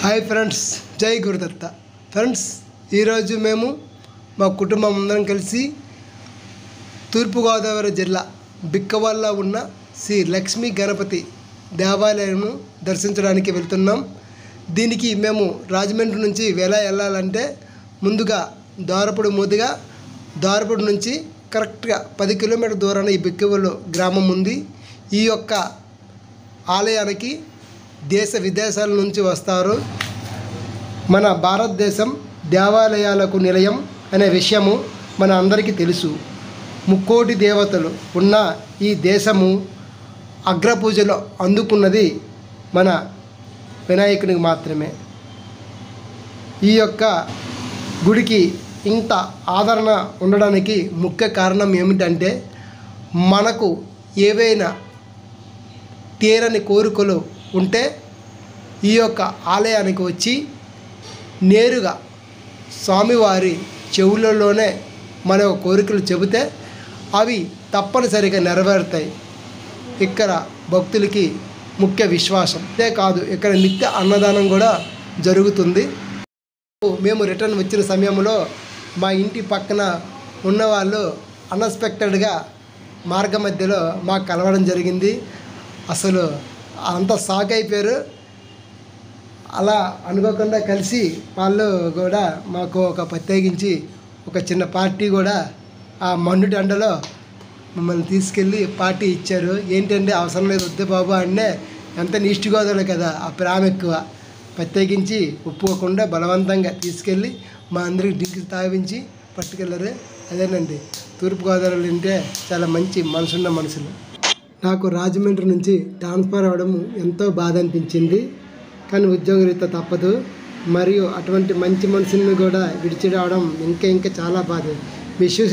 Hi friends, జై Gurudatta. Friends, ఈరోజు మేము మా కుటుంబం అందరం కలిసి తూర్పుగోదావరి జిల్లా బిక్కవల్లో ఉన్న శ్రీ లక్ష్మీ గణపతి దేవాలయం దర్శించడానికి వెళ్తున్నాం. దీనికి మేము రాజమండ్రి నుంచి ఎలా వెళ్ళాలంటే ముందుగా దారపుడు నుంచి కరెక్ట్గా 10 కిలోమీటర్ దూరాన ఈ బిక్కవల్లో గ్రామం ఉంది. ఈ యొక్క ఆలయానికి దేశ విదేశాల నుంచి వస్తారు. మన భారతదేశం దేవాలయాలకు నిలయం అనే విషయము మన అందరికీ తెలుసు. 3,000,000 దేవతలు ఉన్న ఈ దేశము అగ్రపూజలో అందుకున్నది మన వినాయకునికి మాత్రమే. ఈ యొక్క గుడికి ఇంత ఆదరణ ఉండడానికి ముఖ్య కారణం ఏమిటంటే, మనకు ఏవైనా తీరని కోరికలు ఉంటే ఈ యొక్క ఆలయానికి వచ్చి నేరుగా స్వామివారి చెవులలోనే మన కోరికలు చెబితే అవి తప్పనిసరిగా నెరవేరుతాయి. ఇక్కడ భక్తులకి ముఖ్య విశ్వాసం. అంతే కాదు, ఇక్కడ నిత్య అన్నదానం కూడా జరుగుతుంది. మేము రిటర్న్ వచ్చిన సమయంలో మా ఇంటి పక్కన ఉన్నవాళ్ళు అన్ఎక్స్పెక్టెడ్గా మార్గ మధ్యలో మాకు కలవడం జరిగింది. అసలు అంత షాక్ అయిపోయారు. అలా అనుకోకుండా కలిసి వాళ్ళు కూడా మాకు ప్రత్యేకించి ఒక చిన్న పార్టీ కూడా ఆ మండుటి ఎండలో మమ్మల్ని తీసుకెళ్ళి పార్టీ ఇచ్చారు. ఏంటంటే అవసరం లేదు, వద్దే బాబు అంటే ఎంత నిష్ఠగోదాలు కదా, ఆ ప్రేమ ఎక్కువ. ప్రత్యేకించి ఒప్పుకోకుండా బలవంతంగా తీసుకెళ్ళి మా అందరికి డ్రింక్ తాగించి పట్టుకెళ్ళారు. అదేనండి తూర్పుగోదావరిలో అంటే చాలా మంచి మనసున్న మనుషులు. నాకు రాజమండ్రి నుంచి ట్రాన్స్ఫర్ అవ్వడం ఎంతో బాధ అనిపించింది. కానీ ఉద్యోగరీత్యా తప్పదు. మరియు అటువంటి మంచి మనుషుల్ని కూడా విడిచి రావడం ఇంకా చాలా బాధ. విశ్వ